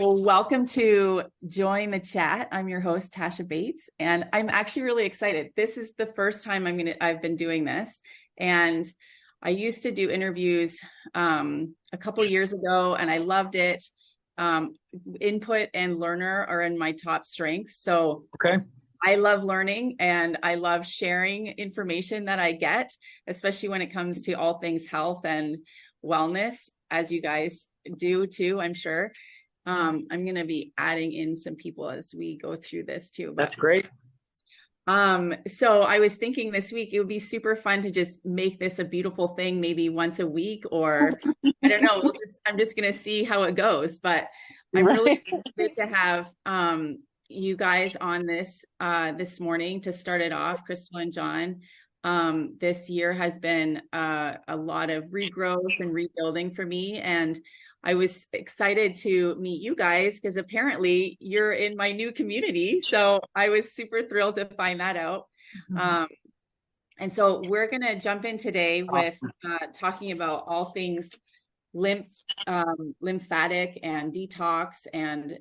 Well, welcome to Join the Chat. I'm your host, Tasha Bates, and I'm actually really excited. This is the first time I've been doing this. And I used to do interviews a couple years ago, and I loved it. Input and learner are in my top strengths. So Okay. I love learning and I love sharing information that I get, especially when it comes to all things health and wellness, as you guys do too, I'm sure. I'm going to be adding in some people as we go through this too. That's great. So I was thinking this week, it would be super fun to just make this a beautiful thing, maybe once a week, or I don't know. I'm just going to see how it goes, but I'm really excited to have, you guys on this morning to start it off, Crystal and John. This year has been a lot of regrowth and rebuilding for me, and I was excited to meet you guys because apparently you're in my new community. So I was super thrilled to find that out. And so we're going to jump in today with talking about all things lymphatic and detox. And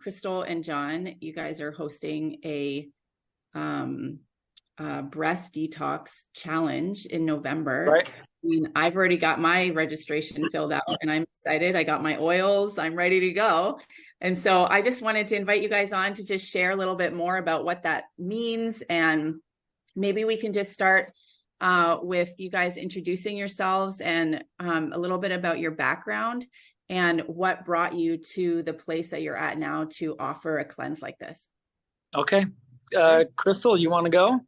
Crystal and John, you guys are hosting a Breast Detox challenge in November. Right. And I've already got my registration filled out and I'm excited. I got my oils, I'm ready to go. And so I just wanted to invite you guys on to just share a little bit more about what that means. And maybe we can just start with you guys introducing yourselves and a little bit about your background and what brought you to the place that you're at now to offer a cleanse like this. Okay. Crystal, you want to go?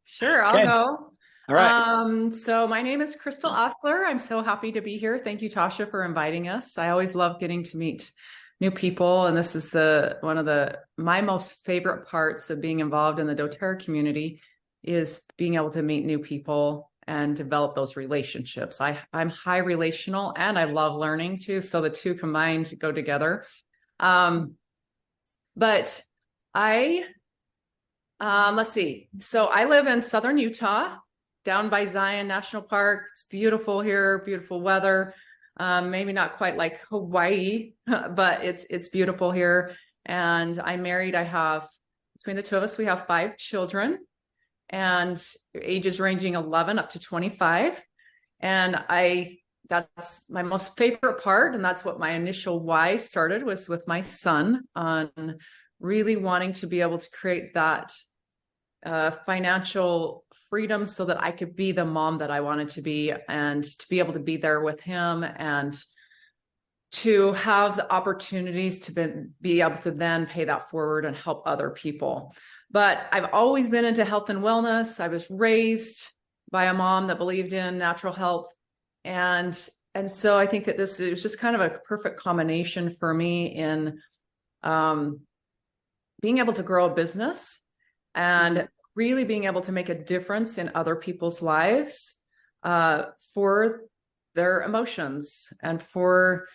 Sure. I'll go. All right. So my name is Crystal Ostler. I'm so happy to be here. Thank you, Tasha, for inviting us. I always love getting to meet new people. And this is one of my most favorite parts of being involved in the doTERRA community is being able to meet new people and develop those relationships. I'm high relational and I love learning too. So the two combined go together. But let's see. So I live in Southern Utah, down by Zion National Park. It's beautiful here, beautiful weather. Maybe not quite like Hawaii, but it's beautiful here. And I'm married. Between the two of us, we have 5 children and ages ranging 11 up to 25. And that's my most favorite part. And that's what my initial why started was with my son on really wanting to be able to create that financial freedom so that I could be the mom that I wanted to be and to be able to be there with him and to have the opportunities to be able to then pay that forward and help other people. But I've always been into health and wellness. I was raised by a mom that believed in natural health. And so I think that this is just kind of a perfect combination for me in being able to grow a business and really being able to make a difference in other people's lives for their emotions and for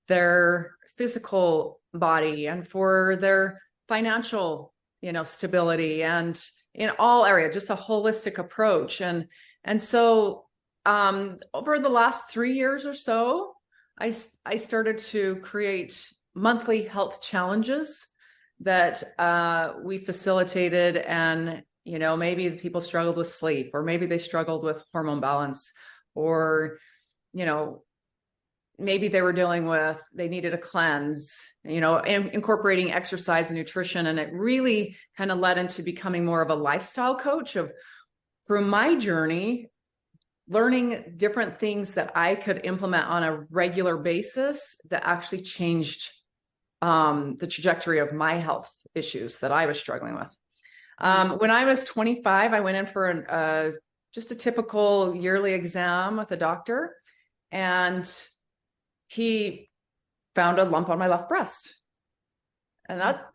their physical body and for their financial, stability and in all areas, just a holistic approach. And so over the last 3 years or so, I started to create monthly health challenges that we facilitated. And maybe the people struggled with sleep, or maybe they struggled with hormone balance, or maybe they needed a cleanse, incorporating exercise and nutrition. And it really kind of led into becoming more of a lifestyle coach through my journey, learning different things that I could implement on a regular basis that actually changed the trajectory of my health issues that I was struggling with. When I was 25, I went in for just a typical yearly exam with a doctor, and he found a lump on my left breast. And that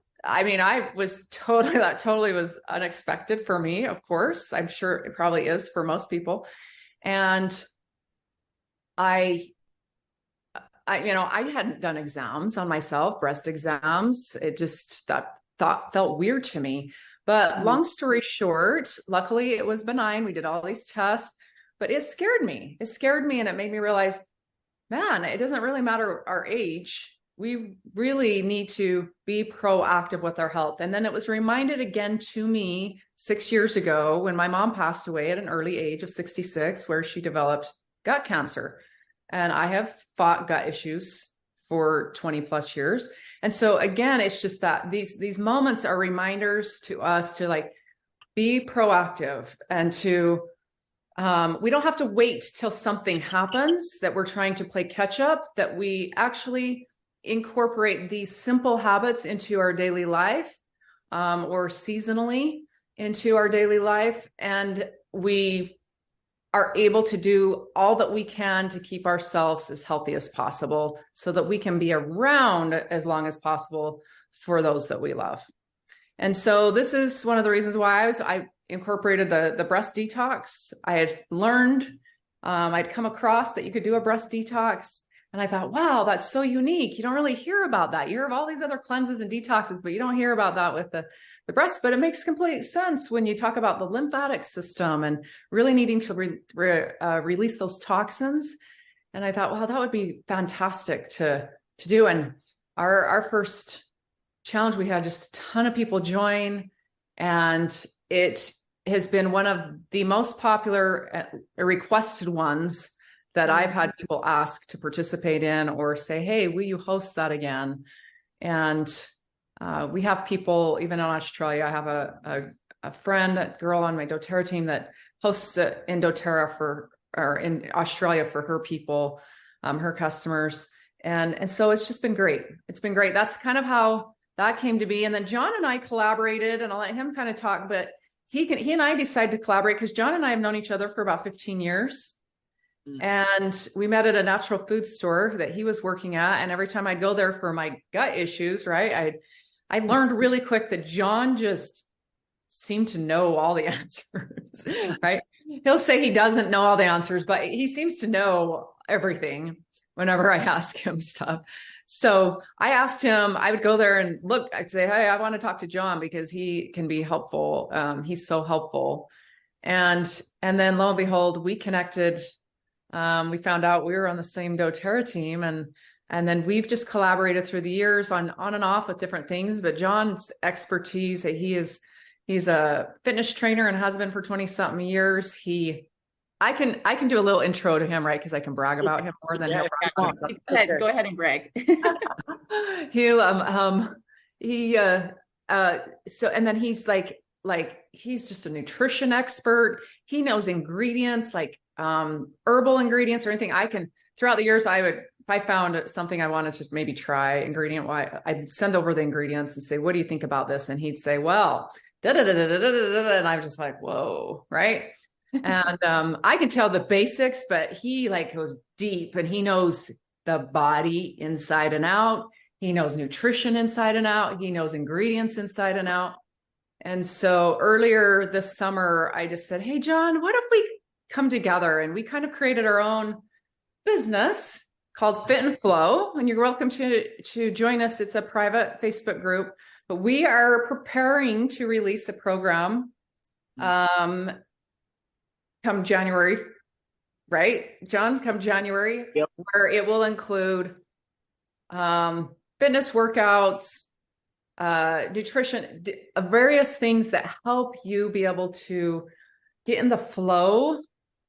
totally was unexpected for me, of course. I'm sure it probably is for most people. And I hadn't done exams on myself, breast exams. That thought felt weird to me. But long story short, luckily it was benign. We did all these tests, but it scared me. And it made me realize, man, it doesn't really matter our age. we really need to be proactive with our health. And then it was reminded again to me 6 years ago when my mom passed away at an early age of 66, where she developed gut cancer. And I have fought gut issues for 20 plus years. And so again, it's just that these moments are reminders to us to like be proactive and to we don't have to wait till something happens that we're trying to play catch up, that we actually incorporate these simple habits into our daily life or seasonally into our daily life. And we are able to do all that we can to keep ourselves as healthy as possible so that we can be around as long as possible for those that we love. And so this is one of the reasons why I incorporated the breast detox. I had learned, I'd come across that you could do a breast detox. And I thought, wow, that's so unique. You don't really hear about that. You hear of all these other cleanses and detoxes, but you don't hear about that with the breast. But it makes complete sense when you talk about the lymphatic system and really needing to release those toxins. And I thought, wow, that would be fantastic to do. And our first challenge, we had just a ton of people join, and it has been one of the most popular requested ones that I've had people ask to participate in or say, hey, will you host that again? And we have people even in Australia. I have a friend, a girl on my doTERRA team that hosts in doTERRA in Australia for her people, her customers. And so it's just been great. It's been great. That's kind of how that came to be. And then John and I collaborated, and I'll let him kind of talk, but he and I decided to collaborate because John and I have known each other for about 15 years. And we met at a natural food store that he was working at. And every time I'd go there for my gut issues, right, I learned really quick that John just seemed to know all the answers, right? He'll say he doesn't know all the answers, but he seems to know everything whenever I ask him stuff. So I asked him, I would go there and look, I'd say, hey, I want to talk to John because he can be helpful. He's so helpful. And then lo and behold, we connected. We found out we were on the same doTERRA team, and then we've just collaborated through the years on and off with different things. But John's expertise, he's a fitness trainer and has been for 20 something years. I can do a little intro to him, right? Because I can brag about him more than he'll brag. Go ahead and brag. So and then he's like he's just a nutrition expert. He knows ingredients like herbal ingredients or anything. I can throughout the years, if I found something I wanted to maybe try ingredient wise, I'd send over the ingredients and say, what do you think about this? And he'd say, well, da da da da da da da, and I'm just like, whoa, right? And I can tell the basics, but he like goes deep, and he knows the body inside and out. He knows nutrition inside and out. He knows ingredients inside and out. And so earlier this summer, I just said, hey, John, what if we come together? And we kind of created our own business called Fit and Flow. And you're welcome to join us. It's a private Facebook group, but we are preparing to release a program come January, right? John, come January, yep. Where it will include fitness workouts, nutrition, various things that help you be able to get in the flow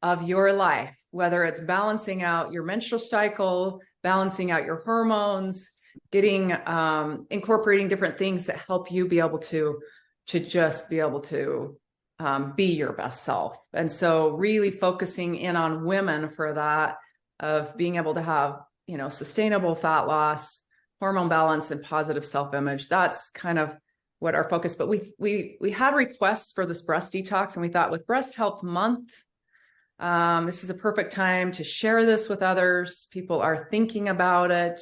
of your life, whether it's balancing out your menstrual cycle, balancing out your hormones, incorporating different things that help you be able to just be able to be your best self. And so really focusing in on women for that, of being able to have, sustainable fat loss, hormone balance, and positive self-image. That's kind of what our focus, but we had requests for this breast detox, and we thought with Breast Health Month, this is a perfect time to share this with others. People are thinking about it.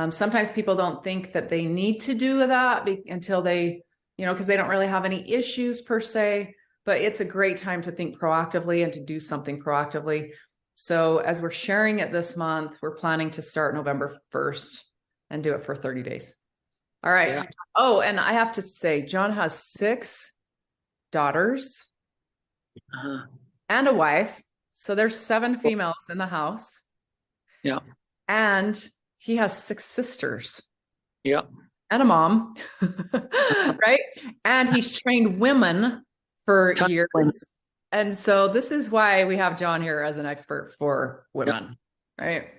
Sometimes people don't think that they need to do that until they, because they don't really have any issues per se, but it's a great time to think proactively and to do something proactively. So as we're sharing it this month, we're planning to start November 1st and do it for 30 days. All right. Yeah. Oh, and I have to say, John has 6 daughters and a wife. So there's 7 females in the house. Yeah. And he has 6 sisters. Yep. And a mom, right? And he's trained women for years. And so this is why we have John here as an expert for women, right?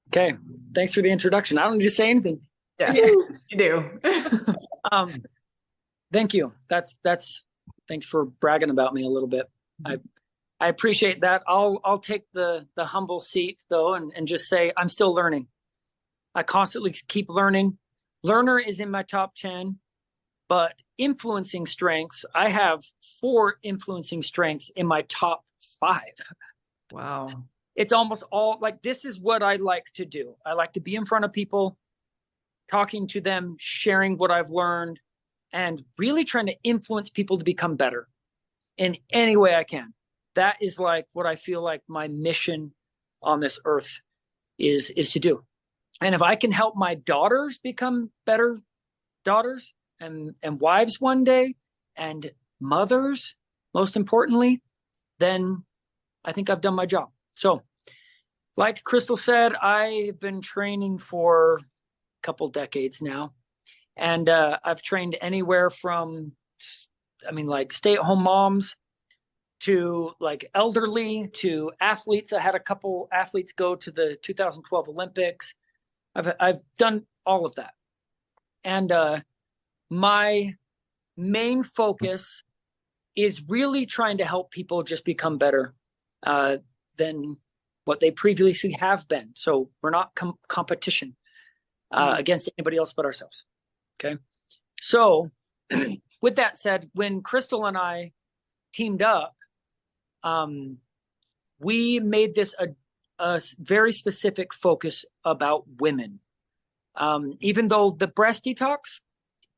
Okay. Thanks for the introduction. I don't need to say anything. Yes, you do. Thank you. Thanks for bragging about me a little bit. I appreciate that. I'll take the humble seat though, and just say I'm still learning. I constantly keep learning. Learner is in my top 10, but influencing strengths, I have 4 influencing strengths in my top 5. Wow. It's almost all like, this is what I like to do. I like to be in front of people, talking to them, sharing what I've learned, and really trying to influence people to become better in any way I can. That is like what I feel like my mission on this earth is to do. And if I can help my daughters become better daughters and wives one day, and mothers, most importantly, then I think I've done my job. So, like Crystal said, I've been training for a couple decades now. And I've trained anywhere from, like stay-at-home moms to like elderly to athletes. I had a couple athletes go to the 2012 Olympics. I've done all of that. And my main focus is really trying to help people just become better than what they previously have been. So we're not competition against anybody else but ourselves. Okay. So with that said, when Crystal and I teamed up, we made this a very specific focus about women. Even though the breast detox,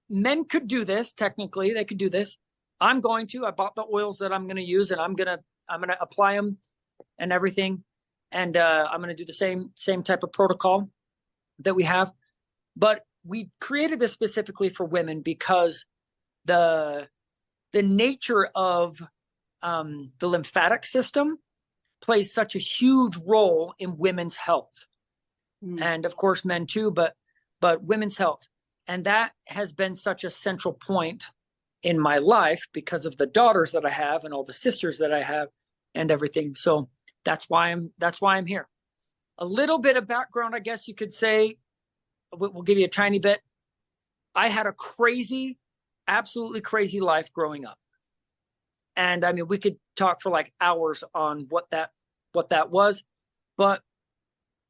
men could do this, technically, they could do this. I bought the oils that I'm going to use, and I'm going to apply them and everything. And I'm going to do the same type of protocol that we have. But we created this specifically for women because the nature of the lymphatic system plays such a huge role in women's health. And of course men too, but women's health. And that has been such a central point in my life because of the daughters that I have and all the sisters that I have and everything. So that's why I'm here. A little bit of background, I guess you could say. We'll give you a tiny bit. I had a absolutely crazy life growing up. And we could talk for like hours on what that was, but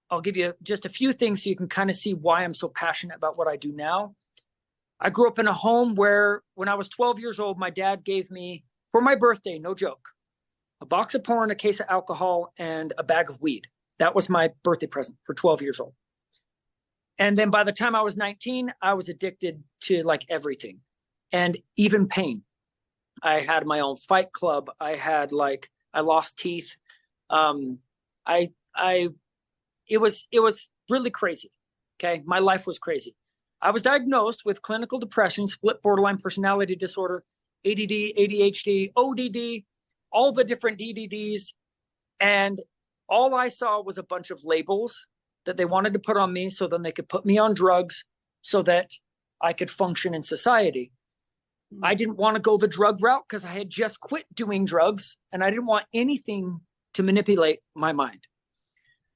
I'll give you just a few things so you can kind of see why I'm so passionate about what I do now. I grew up in a home where when I was 12 years old, my dad gave me, for my birthday, no joke, a box of porn, a case of alcohol, and a bag of weed. That was my birthday present for 12 years old. And then by the time I was 19, I was addicted to like everything and even pain. I had my own fight club. I lost teeth. It was really crazy. Okay. My life was crazy. I was diagnosed with clinical depression, split borderline personality disorder, ADD, ADHD, ODD, all the different DDDs. And all I saw was a bunch of labels that they wanted to put on me so then they could put me on drugs so that I could function in society. I didn't want to go the drug route because I had just quit doing drugs and I didn't want anything to manipulate my mind.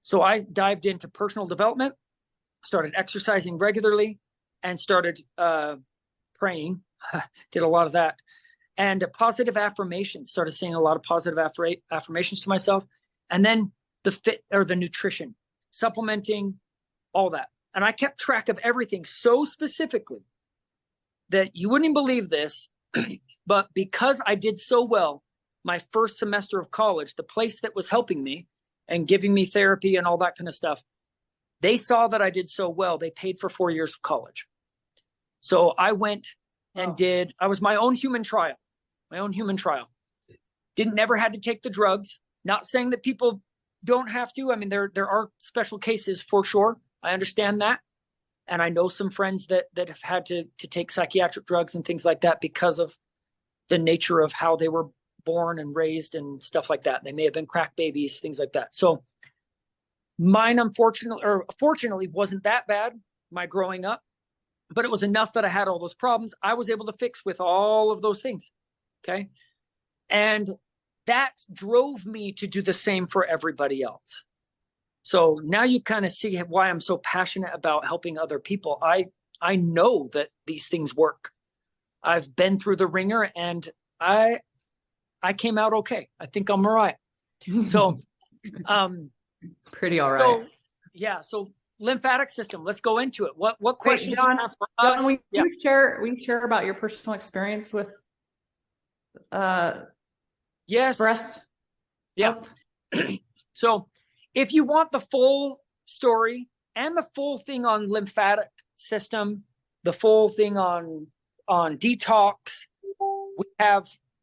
So I dived into personal development, started exercising regularly, and started praying. Did a lot of that. And positive affirmations, started saying a lot of positive affirmations to myself. And then the nutrition, supplementing, all that. And I kept track of everything so specifically that you wouldn't believe this, but because I did so well my first semester of college, the place that was helping me and giving me therapy and all that kind of stuff, they saw that I did so well, they paid for 4 years of college. So I went and I was my own human trial. Never had to take the drugs. Not saying that people don't have to. There are special cases for sure. I understand that. And I know some friends that have had to take psychiatric drugs and things like that because of the nature of how they were born and raised and stuff like that. They may have been crack babies, things like that. So Mine, fortunately, wasn't that bad, my growing up, but it was enough that I had all those problems I was able to fix with all of those things. Okay. And that drove me to do the same for everybody else. So now you kind of see why I'm so passionate about helping other people. I know that these things work. I've been through the ringer, and I came out okay. I think I'm all right. So, pretty all right. So, yeah. So lymphatic system. Let's go into it. What questions John, do you have for us? John, we share about your personal experience with yes, breast health? So if you want the full story and the full thing on lymphatic system, the full thing on detox,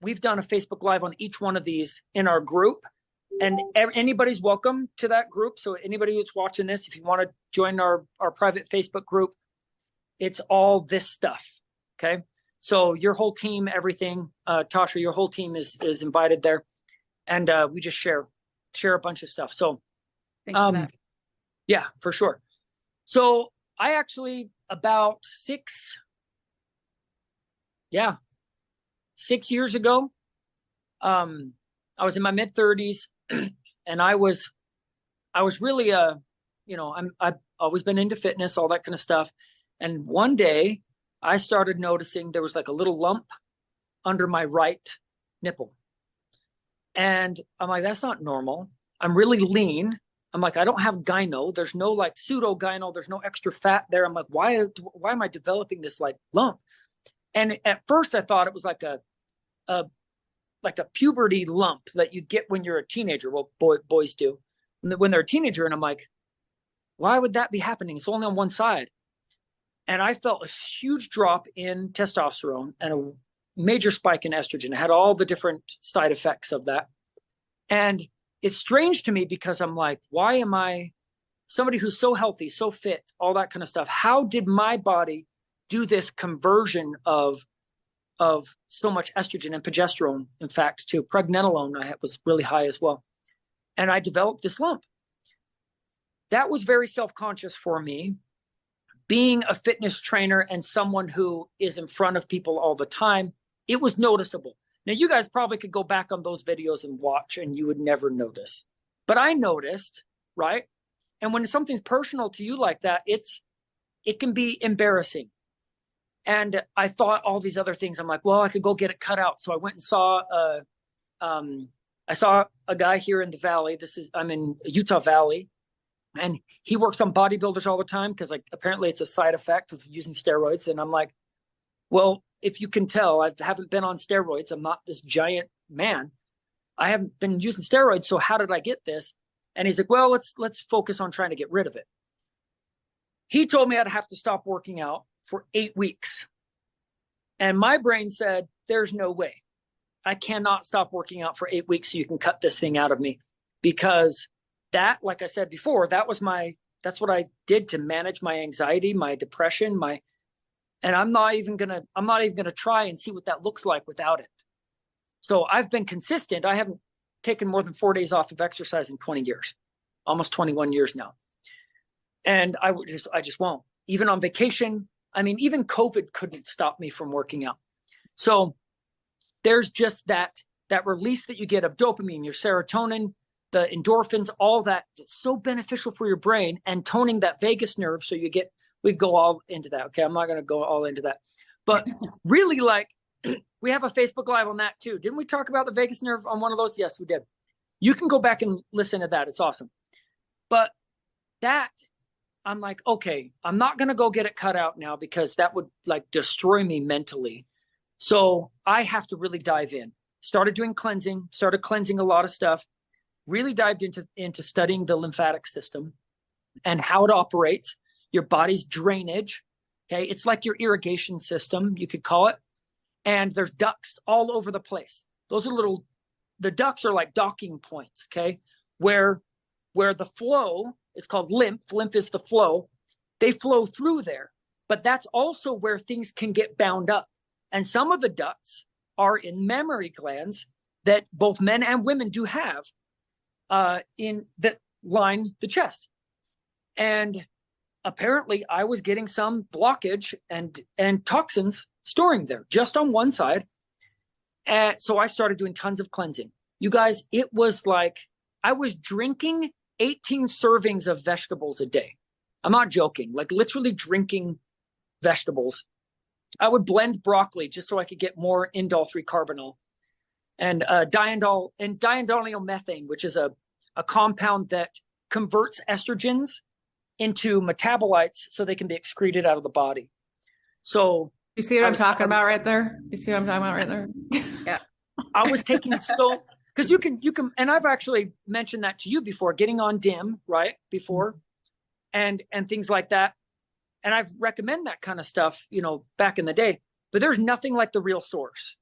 we've done a Facebook Live on each one of these in our group, and anybody's welcome to that group. So anybody who's watching this, if you want to join our private Facebook group, it's all this stuff. Okay. So your whole team, everything, Tasha, your whole team is invited there, and we just share a bunch of stuff. So, thanks for that. Yeah, for sure. So I actually about 6 years ago, I was in my mid 30s, and I was really I've always been into fitness, all that kind of stuff, and one day I started noticing there was like a little lump under my right nipple. And I'm like, that's not normal. I'm really lean. I'm like, I don't have gyno. There's no like pseudo gyno. There's no extra fat there. I'm like, why am I developing this like lump? And at first I thought it was like a puberty lump that you get when you're a teenager. Well, boys do when they're a teenager. And I'm like, why would that be happening? It's only on one side. And I felt a huge drop in testosterone and a major spike in estrogen. I had all the different side effects of that. And it's strange to me because I'm like, why am I somebody who's so healthy, so fit, all that kind of stuff? How did my body do this conversion of so much estrogen and progesterone, in fact, to pregnenolone? I was really high as well. And I developed this lump. That was very self-conscious for me. Being a fitness trainer and someone who is in front of people all the time, it was noticeable. Now, you guys probably could go back on those videos and watch, and you would never notice. But I noticed, right? And when something's personal to you like that, it can be embarrassing. And I thought all these other things. I'm like, well, I could go get it cut out. So I went and saw I saw a guy here in the Valley. I'm in Utah Valley. And he works on bodybuilders all the time because like apparently it's a side effect of using steroids. And I'm like, well, if you can tell, I haven't been on steroids. I'm not this giant man. I haven't been using steroids. So how did I get this? And he's like, well, let's focus on trying to get rid of it. He told me I'd have to stop working out for 8 weeks. And my brain said, there's no way. I cannot stop working out for 8 weeks so you can cut this thing out of me. Because that, like I said before, that's what I did to manage my anxiety, my depression, and I'm not even gonna try and see what that looks like without it. So I've been consistent. I haven't taken more than 4 days off of exercise in 20 years, almost 21 years now. And I just won't. Even on vacation, I mean, even COVID couldn't stop me from working out. So there's just that release that you get of dopamine, your serotonin, the endorphins, all that. It's so beneficial for your brain and toning that vagus nerve. So we go all into that. Okay. I'm not going to go all into that, but really like we have a Facebook Live on that too. Didn't we talk about the vagus nerve on one of those? Yes, we did. You can go back and listen to that. It's awesome. But that I'm like, okay, I'm not going to go get it cut out now because that would like destroy me mentally. So I have to really dive in. Started doing cleansing, started cleansing a lot of stuff, really dived into studying the lymphatic system and how it operates, your body's drainage. Okay. It's like your irrigation system, you could call it. And there's ducts all over the place. Those are the ducts are like docking points. Okay. Where the flow is called lymph. Lymph is the flow. They flow through there, but that's also where things can get bound up. And some of the ducts are in mammary glands that both men and women do have in that line the chest. And apparently I was getting some blockage and toxins storing there just on one side. And so I started doing tons of cleansing. You guys, it was like I was drinking 18 servings of vegetables a day. I'm not joking, like literally drinking vegetables. I would blend broccoli just so I could get more indole-3 carbonyl and diindolinyl methane, which is a compound that converts estrogens into metabolites so they can be excreted out of the body. So you see what I'm talking about right there? You see what I'm talking about right there? Yeah. I was taking because you can, and I've actually mentioned that to you before, getting on DIM, right? Before, and things like that. And I've recommended that kind of stuff, back in the day, but there's nothing like the real source.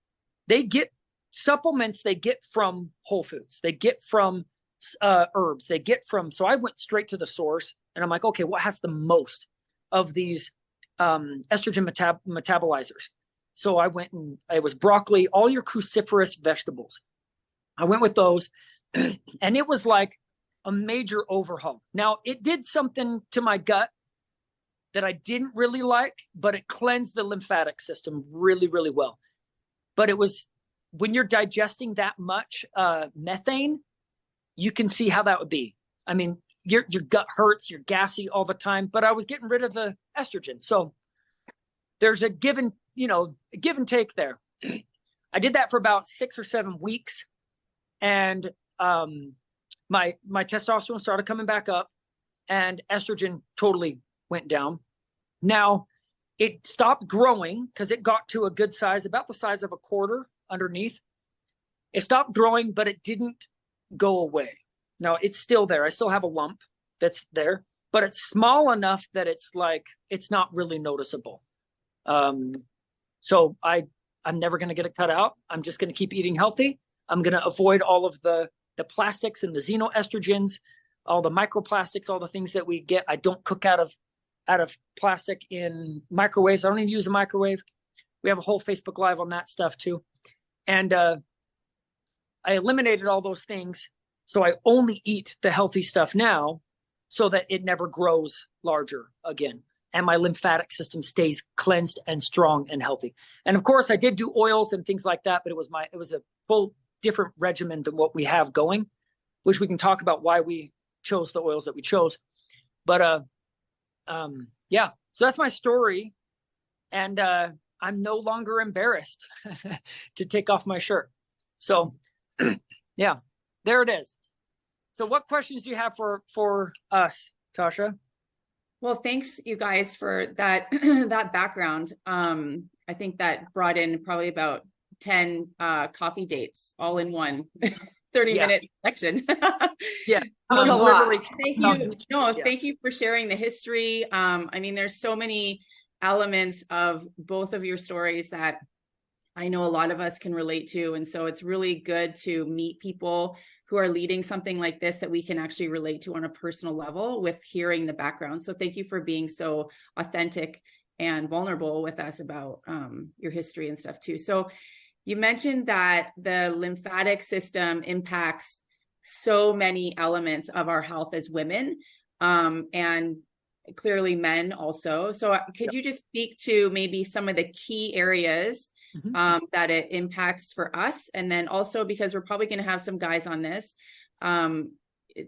They get supplements, they get from Whole Foods, they get from herbs, so I went straight to the source and I'm like, okay, what has the most of these estrogen metabolizers? So I went and it was broccoli, all your cruciferous vegetables. I went with those and it was like a major overhaul. Now it did something to my gut that I didn't really like, but it cleansed the lymphatic system really, really well. But it was, when you're digesting that much methane, you can see how that would be. I mean, your gut hurts, you're gassy all the time, but I was getting rid of the estrogen. So there's a give and take there. I did that for about 6 or 7 weeks. And my testosterone started coming back up and estrogen totally went down. Now it stopped growing because it got to a good size, about the size of a quarter underneath. It stopped growing, but it didn't go away. Now it's still there. I still have a lump that's there, but it's small enough that it's not really noticeable. So I'm never going to get it cut out. I'm just going to keep eating healthy. I'm going to avoid all of the plastics and the xenoestrogens, all the microplastics, all the things that we get. I don't cook out of plastic in microwaves. I don't even use a microwave. We have a whole Facebook Live on that stuff too. And I eliminated all those things. So I only eat the healthy stuff now so that it never grows larger again. And my lymphatic system stays cleansed and strong and healthy. And of course I did do oils and things like that, but it was a full different regimen than what we have going, which we can talk about why we chose the oils that we chose. But yeah, so that's my story. And I'm no longer embarrassed to take off my shirt. So yeah, there it is. So what questions do you have for us, Tasha? Well, thanks you guys for that that background. I think that brought in probably about 10 coffee dates all in one 30-minute section. Yeah. Literally. Thank you. Thank you for sharing the history. I mean, there's so many elements of both of your stories that I know a lot of us can relate to. And so it's really good to meet people who are leading something like this that we can actually relate to on a personal level with hearing the background. So thank you for being so authentic and vulnerable with us about your history and stuff too. So you mentioned that the lymphatic system impacts so many elements of our health as women, and clearly men also. So could you just speak to maybe some of the key areas that it impacts for us? And then also, because we're probably going to have some guys on this,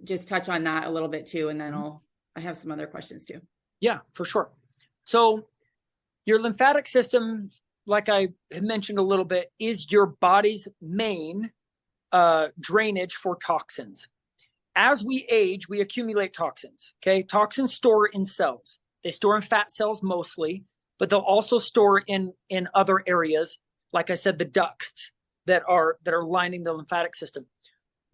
just touch on that a little bit too. And then I have some other questions too. Yeah, for sure. So your lymphatic system, like I had mentioned a little bit, is your body's main drainage for toxins. As we age, we accumulate toxins. Okay. Toxins store in cells. They store in fat cells mostly, but they'll also store in other areas. Like I said, the ducts that are lining the lymphatic system.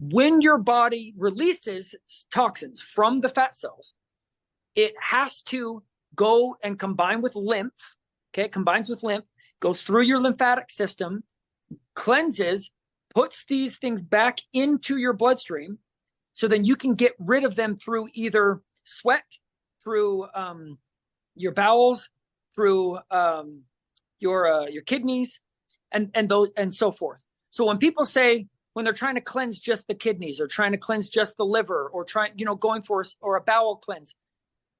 When your body releases toxins from the fat cells, it has to go and combine with lymph. Okay. It combines with lymph, goes through your lymphatic system, cleanses, puts these things back into your bloodstream. So then you can get rid of them through either sweat, through your bowels, through your kidneys, and so forth. So when when they're trying to cleanse just the kidneys or trying to cleanse just the liver or going for or a bowel cleanse,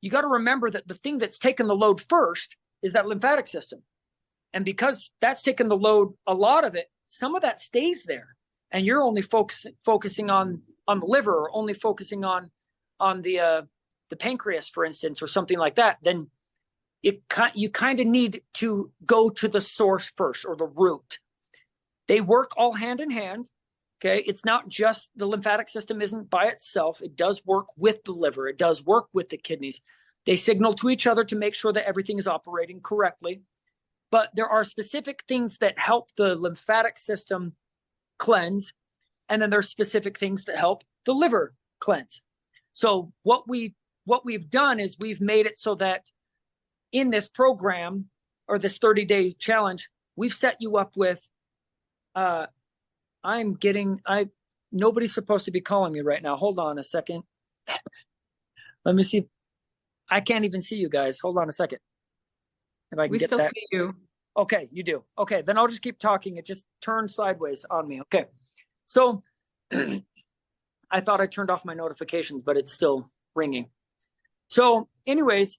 you got to remember that the thing that's taken the load first is that lymphatic system. And because that's taken the load, a lot of it, some of that stays there. And you're only focusing on the liver, or only focusing on the pancreas, for instance, or something like that, then you kind of need to go to the source first, or the root. They work all hand in hand. Okay. It's not just the lymphatic system isn't by itself. It does work with the liver. It does work with the kidneys. They signal to each other to make sure that everything is operating correctly. But there are specific things that help the lymphatic system cleanse. And then there's specific things that help the liver cleanse. So what we've done is we've made it so that in this program, or this 30-day challenge, we've set you up with, nobody's supposed to be calling me right now. Hold on a second. Let me see. I can't even see you guys. Hold on a second. If I can We get still that. see you. Okay, you do. Okay, then I'll just keep talking. It just turned sideways on me. Okay. So I thought I turned off my notifications, but it's still ringing. So anyways,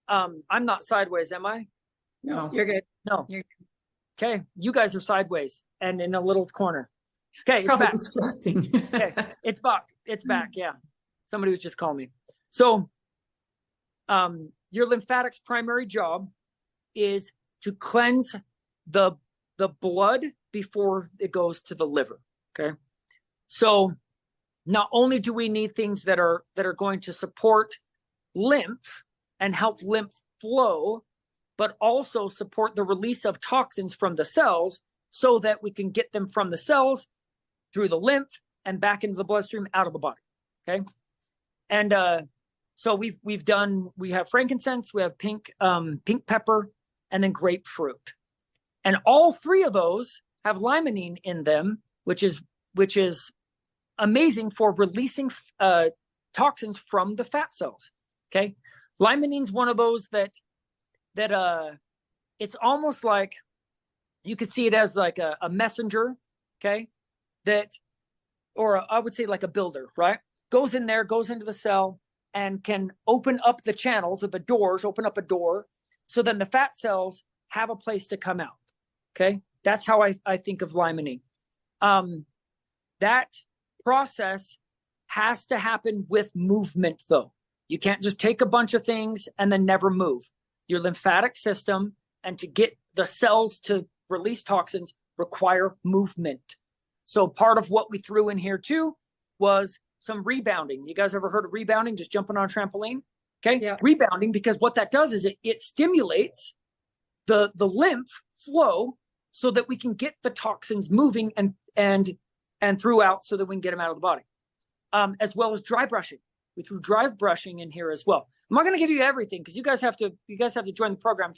I'm not sideways, am I? No, you're good. No. You're Okay, you guys are sideways and in a little corner. Okay, it's probably back. distracting. Okay, it's back. It's back. Yeah, somebody was just calling me. So, your lymphatics' primary job is to cleanse the blood before it goes to the liver. Okay, so not only do we need things that are going to support lymph and help lymph flow, but also support the release of toxins from the cells so that we can get them from the cells through the lymph and back into the bloodstream, out of the body. Okay. And so we have frankincense, we have pink pepper, and then grapefruit. And all three of those have limonene in them, which is amazing for releasing toxins from the fat cells. Okay. Limonene is one of those that it's almost like you could see it as like a messenger, okay, I would say like a builder, right? Goes in there, goes into the cell, and can open up the channels or the doors, open up a door, so then the fat cells have a place to come out, okay? That's how I think of limonene. That process has to happen with movement, though. You can't just take a bunch of things and then never move. Your lymphatic system, and to get the cells to release toxins, require movement. So part of what we threw in here too was some rebounding. You guys ever heard of rebounding? Just jumping on a trampoline? Okay. Yeah. Rebounding, because what that does is it stimulates the lymph flow so that we can get the toxins moving and throughout, so that we can get them out of the body. As well as dry brushing. We threw dry brushing in here as well. I'm not going to give you everything, because you guys have to join the program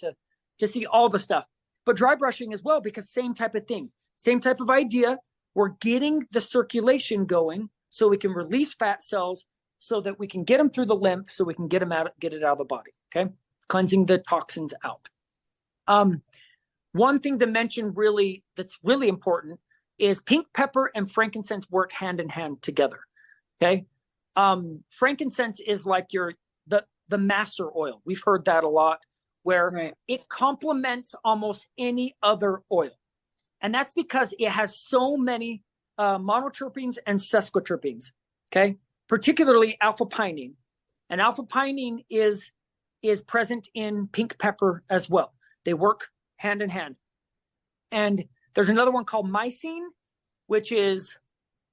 to see all the stuff. But dry brushing as well, because same type of thing, same type of idea. We're getting the circulation going so we can release fat cells, so that we can get them through the lymph, so we can get it out of the body. Okay, cleansing the toxins out. One thing to mention that's really important is pink pepper and frankincense work hand in hand together. Okay, frankincense is like the master oil. We've heard that a lot, where it complements almost any other oil. And that's because it has so many monoterpenes and sesquiterpenes, okay? Particularly alpha-pinene. And alpha-pinene is present in pink pepper as well. They work hand in hand. And there's another one called mycene, which is,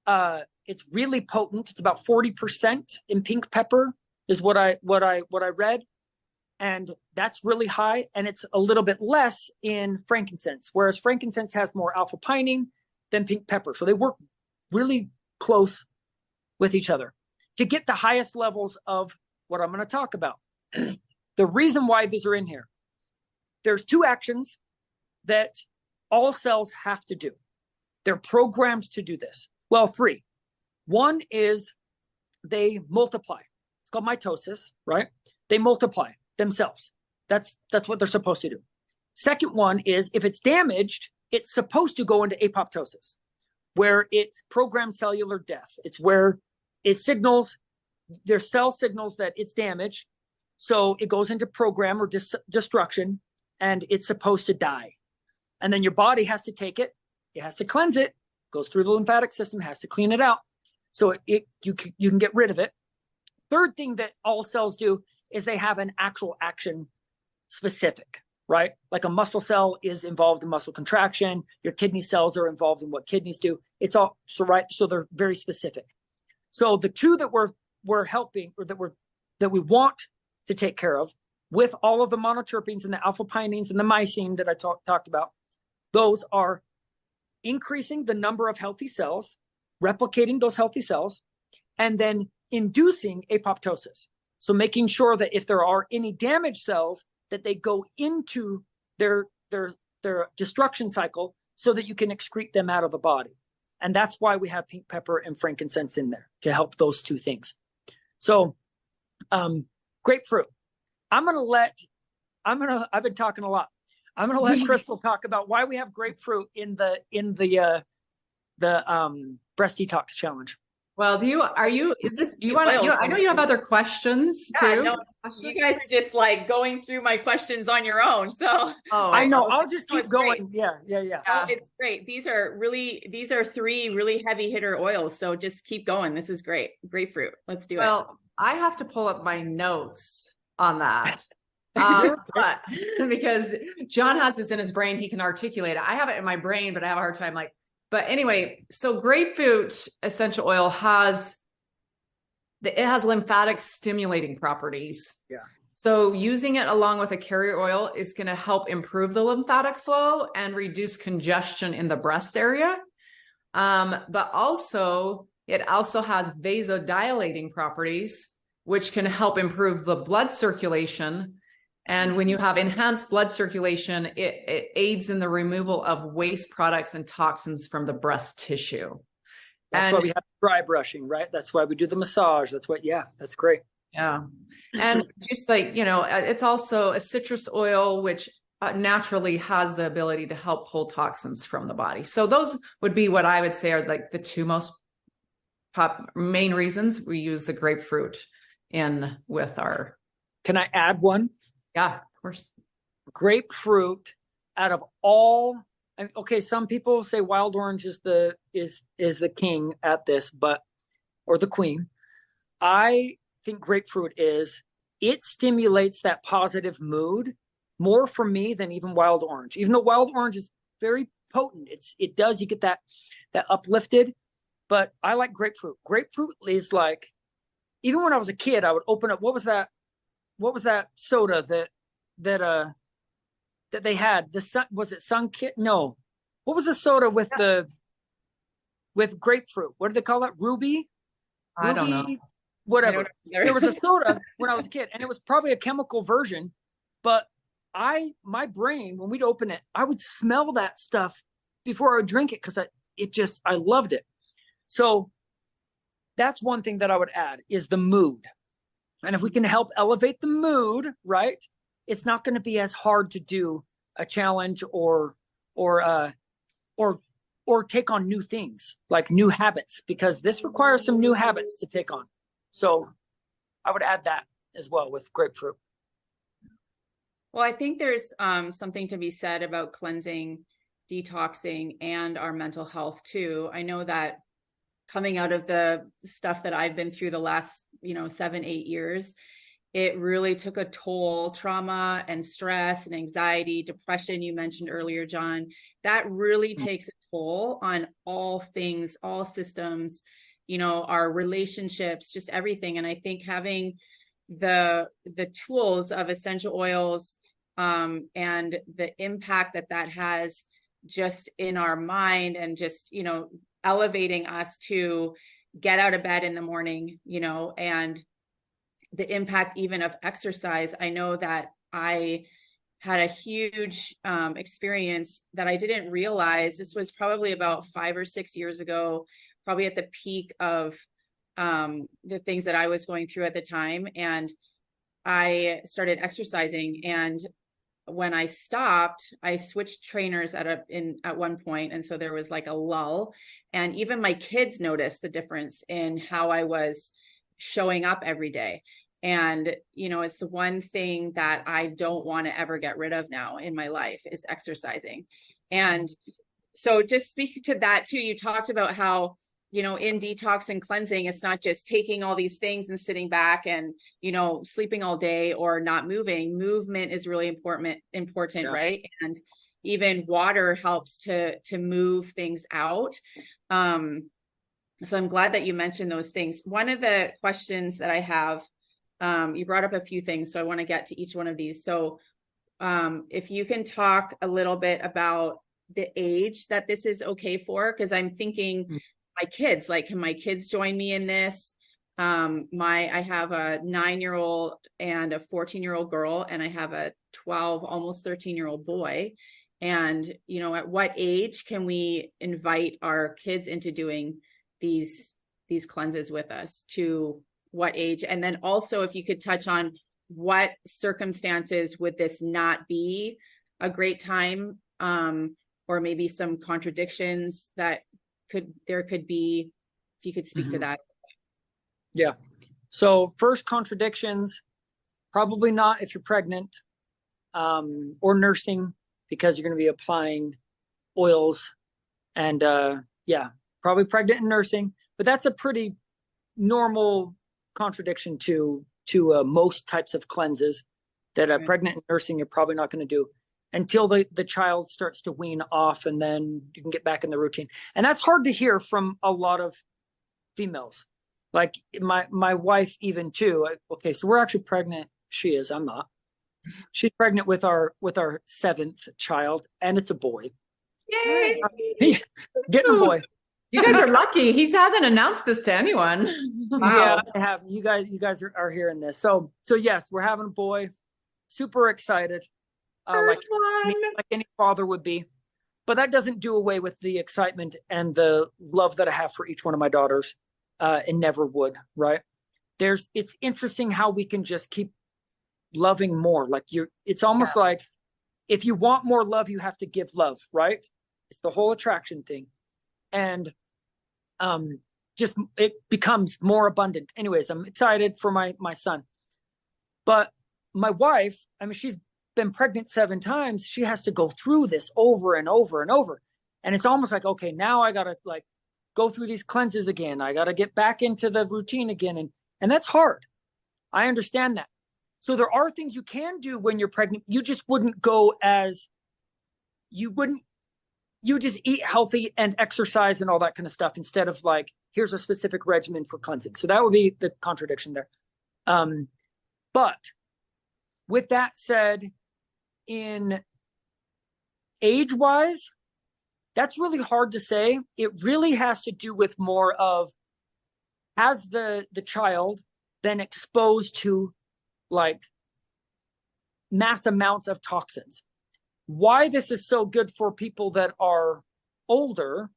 it's really potent. It's about 40% in pink pepper is what I read. And that's really high, and it's a little bit less in frankincense, whereas frankincense has more alpha-pinene than pink pepper. So they work really close with each other to get the highest levels of what I'm going to talk about. The reason why these are in here, there's two actions that all cells have to do. They're programmed to do this. Well, three. One is they multiply. It's called mitosis, right? They multiply themselves. That's what they're supposed to do. Second one is, if it's damaged, it's supposed to go into apoptosis. where it's programmed cellular death. It's where it signals, their cell signals that it's damaged. So it goes into program or destruction, and it's supposed to die. And then your body has to take it. It has to cleanse it, goes through the lymphatic system, has to clean it out. So you can get rid of it. Third thing that all cells do is they have an actual action specific, right? Like a muscle cell is involved in muscle contraction. Your kidney cells are involved in what kidneys do. It's all so right. So they're very specific. So the two that we're helping, or that we want to take care of, with all of the monoterpenes and the alpha pinene and the myosin that I talked about, those are increasing the number of healthy cells, replicating those healthy cells, and then inducing apoptosis. So making sure that if there are any damaged cells, that they go into their destruction cycle so that you can excrete them out of the body. And that's why we have pink pepper and frankincense in there, to help those two things. So grapefruit. I've been talking a lot. I'm going to let Crystal talk about why we have grapefruit in the Breast Detox Challenge. Well, I know you have other questions too. No, you guys are just like going through my questions on your own. So I know. I'll just keep going. Yeah. Oh, it's great. These are 3 really heavy hitter oils. So just keep going. This is great. Grapefruit. Let's do it. Well, I have to pull up my notes on that. But because John has this in his brain, he can articulate it. I have it in my brain, but I have a hard time but anyway, so grapefruit essential oil has lymphatic stimulating properties. Yeah. So using it along with a carrier oil is going to help improve the lymphatic flow and reduce congestion in the breast area. But also, it also has vasodilating properties, which can help improve the blood circulation. And when you have enhanced blood circulation, it aids in the removal of waste products and toxins from the breast tissue. That's why we have dry brushing, right? That's why we do the massage. That's great. Yeah. And just it's also a citrus oil, which naturally has the ability to help pull toxins from the body. So those would be what I would say are like the two most main reasons we use the grapefruit in with our. Can I add one? Yeah, of course. Grapefruit, out of all, okay, some people say wild orange is the king at this, or the queen. I think grapefruit it stimulates that positive mood more for me than even wild orange. Even though wild orange is very potent, you get that uplifted, but I like grapefruit. Grapefruit is like, even when I was a kid, I would open up, what was that soda that they had? Was it Sun Kit? No. What was the soda with grapefruit? What did they call it? Ruby? I don't know. Whatever. There was a soda when I was a kid, and it was probably a chemical version, but my brain, when we'd open it, I would smell that stuff before I would drink it, because I loved it. So that's one thing that I would add, is the mood. And if we can help elevate the mood, right, it's not going to be as hard to do a challenge or take on new things, like new habits, because this requires some new habits to take on. So I would add that as well with grapefruit. Well, I think there's something to be said about cleansing, detoxing, and our mental health too. I know that coming out of the stuff that I've been through the last, 7-8 years, it really took a toll. Trauma and stress and anxiety, depression, you mentioned earlier, John, that really takes a toll on all things, all systems, our relationships, just everything. And I think having the tools of essential oils and the impact that has just in our mind, and just, elevating us to get out of bed in the morning, and the impact even of exercise. I know that I had a huge experience that I didn't realize. This was probably about 5 or 6 years ago, probably at the peak of the things that I was going through at the time. And I started exercising, and when I stopped, I switched trainers at one point. And so there was like a lull, and even my kids noticed the difference in how I was showing up every day. And, it's the one thing that I don't want to ever get rid of now in my life is exercising. And so just speak to that too. You talked about how, in detox and cleansing, it's not just taking all these things and sitting back and, sleeping all day or not moving. Movement is really important, yeah. Right? And even water helps to move things out. So I'm glad that you mentioned those things. One of the questions that I have, you brought up a few things, so I want to get to each one of these. So if you can talk a little bit about the age that this is okay for, because I'm thinking my kids, like, can my kids join me in this? I have a 9-year-old and a 14-year-old girl, and I have a 12, almost 13-year-old boy. And, at what age can we invite our kids into doing these cleanses with us? To what age? And then also, if you could touch on what circumstances would this not be a great time, or maybe some contradictions that there could be, if you could speak to that. Yeah. So first, contradictions, probably not if you're pregnant, or nursing, because you're going to be applying oils, and probably pregnant and nursing, but that's a pretty normal contradiction to most types of cleanses that a pregnant and nursing you're probably not going to do until the child starts to wean off, and then you can get back in the routine. And that's hard to hear from a lot of females. Like my wife even too. Okay, so we're actually pregnant. She is. I'm not. She's pregnant with our 7th child, and it's a boy. Yay! Getting a boy. You guys are lucky. He hasn't announced this to anyone. Wow. Yeah, I have. You guys are hearing this. So yes, we're having a boy. Super excited. First one. Like any father would be. But that doesn't do away with the excitement and the love that I have for each one of my daughters. And never would, right? It's interesting how we can just keep loving more. Like it's almost like if you want more love, you have to give love, right? It's the whole attraction thing. And just it becomes more abundant. Anyways, I'm excited for my son. But my wife, I mean, she's been pregnant 7 times. She has to go through this over and over and over. And it's almost like, okay, now I got to like go through these cleanses again. I got to get back into the routine again. And that's hard. I understand that. So there are things you can do when you're pregnant. You just wouldn't you just eat healthy and exercise and all that kind of stuff instead of like, here's a specific regimen for cleansing. So that would be the contradiction there. But with that said, in age-wise, that's really hard to say. It really has to do with more of, has the child been exposed to like mass amounts of toxins? Why this is so good for people that are older,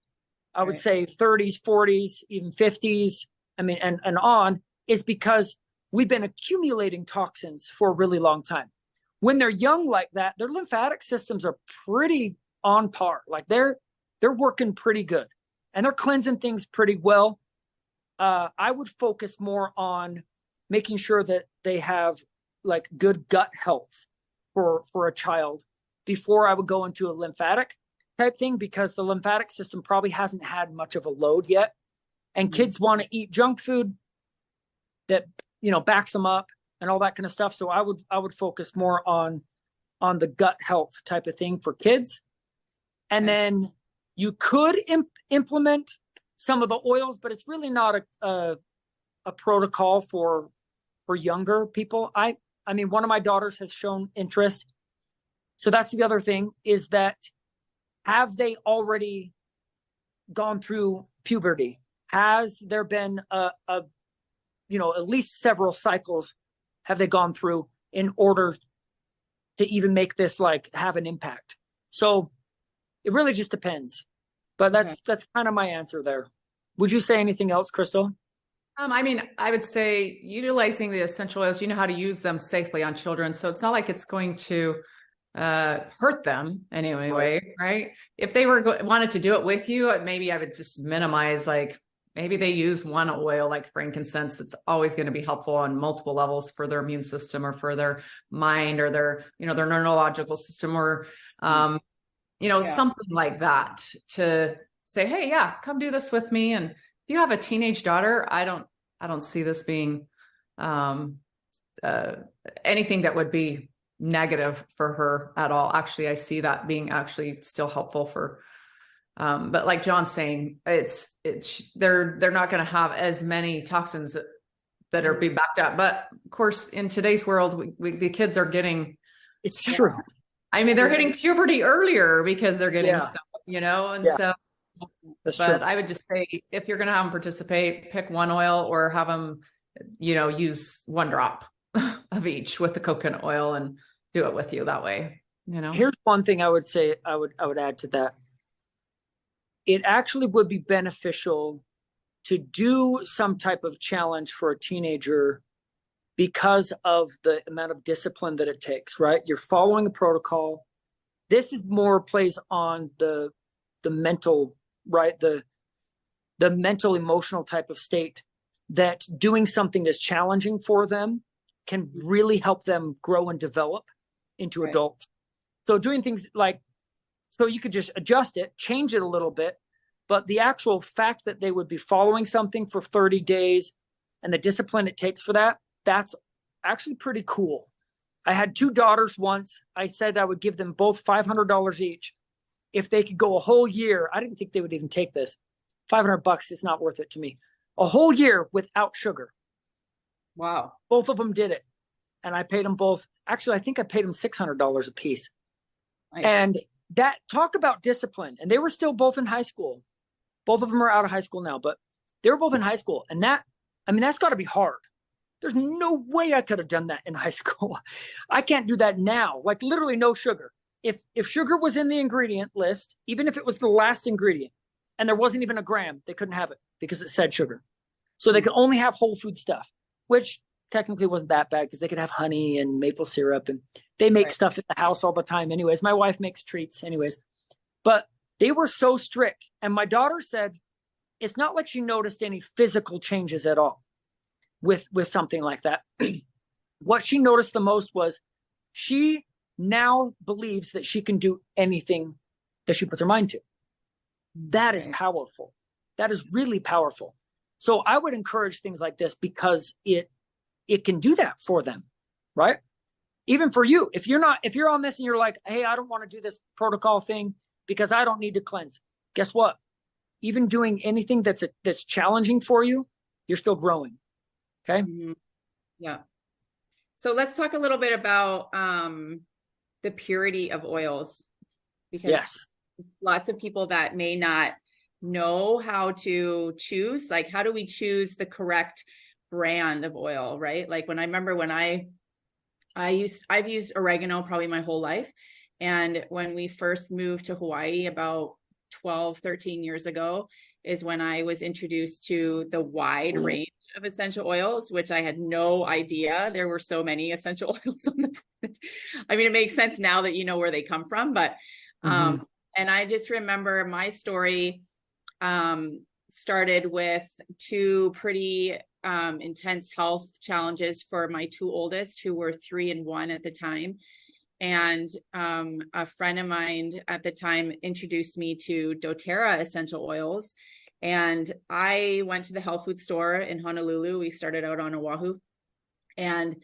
I would say 30s, 40s, even 50s, I mean, and on, is because we've been accumulating toxins for a really long time. When they're young like that, their lymphatic systems are pretty on par. Like they're working pretty good and they're cleansing things pretty well. I would focus more on making sure that they have like good gut health for a child before I would go into a lymphatic type thing, because the lymphatic system probably hasn't had much of a load yet. And kids want to eat junk food that, backs them up and all that kind of stuff. So I would focus more on the gut health type of thing for kids. And then you could implement some of the oils, but it's really not a protocol for younger people. I mean, one of my daughters has shown interest. So that's the other thing, is that have they already gone through puberty? Has there been at least several cycles have they gone through in order to even make this like have an impact? So it really just depends. But that's kind of my answer there. Would you say anything else, Crystal? I mean, I would say utilizing the essential oils, you know how to use them safely on children. So it's not like it's going to hurt them anyway, right? If they wanted to do it with you, maybe I would just minimize, like maybe they use one oil like frankincense that's always going to be helpful on multiple levels for their immune system or for their mind or their, their neurological system or, something like that, to say, hey, yeah, come do this with me. And if you have a teenage daughter, I don't see this being anything that would be negative for her at all. Actually, I see that being actually still helpful for, but like John's saying, they're not going to have as many toxins that are being backed up. But of course, in today's world, the kids are getting, it's true. I mean, they're hitting puberty earlier because they're getting stuff, and so. That's but true. I would just say, if you're going to have them participate, pick one oil or have them, use one drop of each with the coconut oil and do it with you that way. Here's one thing I would say, I would add to that. It actually would be beneficial to do some type of challenge for a teenager because of the amount of discipline that it takes, right? You're following a protocol. This is more plays on the mental, right? The mental, emotional type of state, that doing something that's challenging for them can really help them grow and develop into adults. So doing things like, so you could just adjust it, change it a little bit, but the actual fact that they would be following something for 30 days and the discipline it takes for that, that's actually pretty cool. I had 2 daughters once. I said I would give them both $500 each. If they could go a whole year, I didn't think they would even take this. $500, it's not worth it to me. A whole year without sugar. Wow. Both of them did it. And I paid them both. Actually, I think I paid them $600 a piece. Nice. And that, talk about discipline. And they were still both in high school. Both of them are out of high school now, but they were both in high school. And that's got to be hard. There's no way I could have done that in high school. I can't do that now. Like literally no sugar. If sugar was in the ingredient list, even if it was the last ingredient, and there wasn't even a gram, they couldn't have it because it said sugar. So they could only have whole food stuff, which technically wasn't that bad because they could have honey and maple syrup, and they make stuff at the house all the time anyways. My wife makes treats anyways. But they were so strict. And my daughter said it's not like she noticed any physical changes at all with something like that. What she noticed the most was she now believes that she can do anything that she puts her mind to. That is powerful. That is really powerful. So I would encourage things like this because it can do that for them, right? Even for you, if you're on this and you're like, hey, I don't want to do this protocol thing because I don't need to cleanse. Guess what? Even doing anything that's challenging for you, you're still growing. Okay. Mm-hmm. Yeah. So let's talk a little bit about the purity of oils, because lots of people that may not know how to choose, like, how do we choose the correct brand of oil, right? Like when I've used oregano probably my whole life. And when we first moved to Hawaii about 12, 13 years ago is when I was introduced to the wide range of essential oils, which I had no idea there were so many essential oils on the planet. I mean, it makes sense now that you know where they come from, but and I just remember my story started with 2 pretty intense health challenges for my 2 oldest, who were 3 and 1 at the time. And a friend of mine at the time introduced me to doTERRA essential oils. And I went to the health food store in Honolulu. We started out on Oahu. And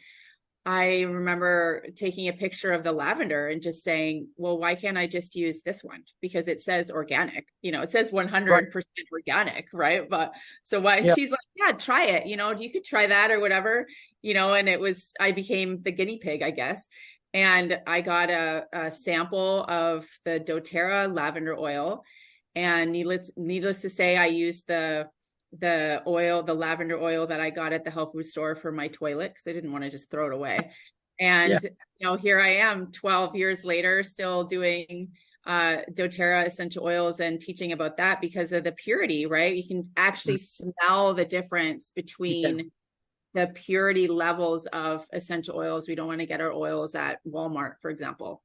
I remember taking a picture of the lavender and just saying, well, why can't I just use this one? Because it says organic, it says 100% organic, right? But so why she's like, yeah, try it, you could try that or whatever, and I became the guinea pig, I guess. And I got a sample of the doTERRA lavender oil, and needless to say, I used the lavender oil that I got at the health food store for my toilet because I didn't want to just throw it away. And here I am 12 years later, still doing doTERRA essential oils and teaching about that because of the purity, right? You can actually smell the difference between the purity levels of essential oils. We don't want to get our oils at Walmart, for example.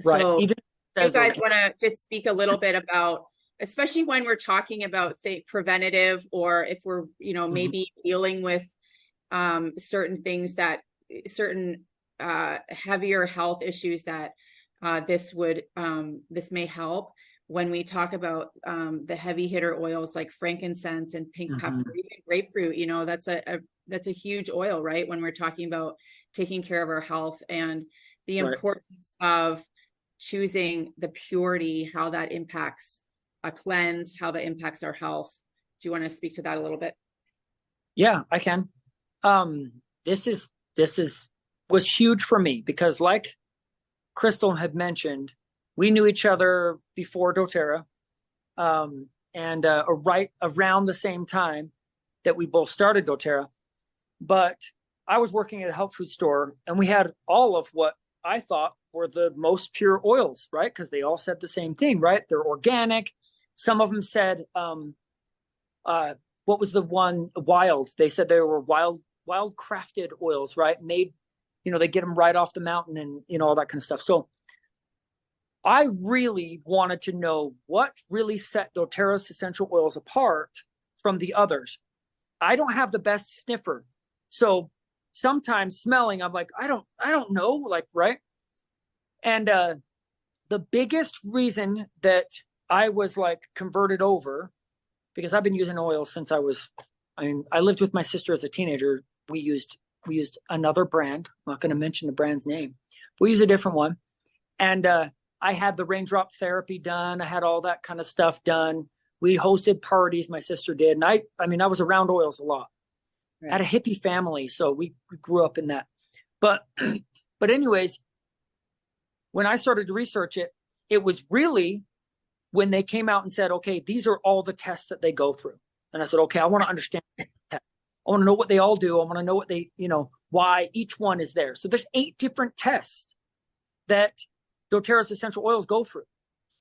Right. So Even you as guys want to just speak a little bit about, especially when we're talking about, say, preventative, or if we're, maybe dealing with certain things that certain heavier health issues that this may help when we talk about the heavy hitter oils like frankincense and pink pepper, even grapefruit. That's a huge oil, right? When we're talking about taking care of our health and the importance of choosing the purity, how that impacts a cleanse, how that impacts our health. Do you want to speak to that a little bit? Yeah, I can. This was huge for me because, like Crystal had mentioned, we knew each other before doTERRA, and right around the same time that we both started doTERRA. But I was working at a health food store, and we had all of what I thought were the most pure oils, right? Because they all said the same thing, right? They're organic. Some of them said, what was the one? Wild. They said they were wild crafted oils, right? Made, they get them right off the mountain and, all that kind of stuff. So I really wanted to know what really set doTERRA's essential oils apart from the others. I don't have the best sniffer. So sometimes smelling, I'm like, I don't know, like, right. And the biggest reason that I was like converted over, because I've been using oils since I lived with my sister as a teenager. We used another brand. I'm not going to mention the brand's name. We used a different one. And I had the raindrop therapy done. I had all that kind of stuff done. We hosted parties, my sister did. And I was around oils a lot. Right. I had a hippie family, so we grew up in that. But anyways, when I started to research it, it was really when they came out and said, okay, these are all the tests that they go through. And I said, okay, I want to understand that. I want to know what they all do. I want to know what they, why each one is there. So there's 8 different tests that doTERRA's essential oils go through.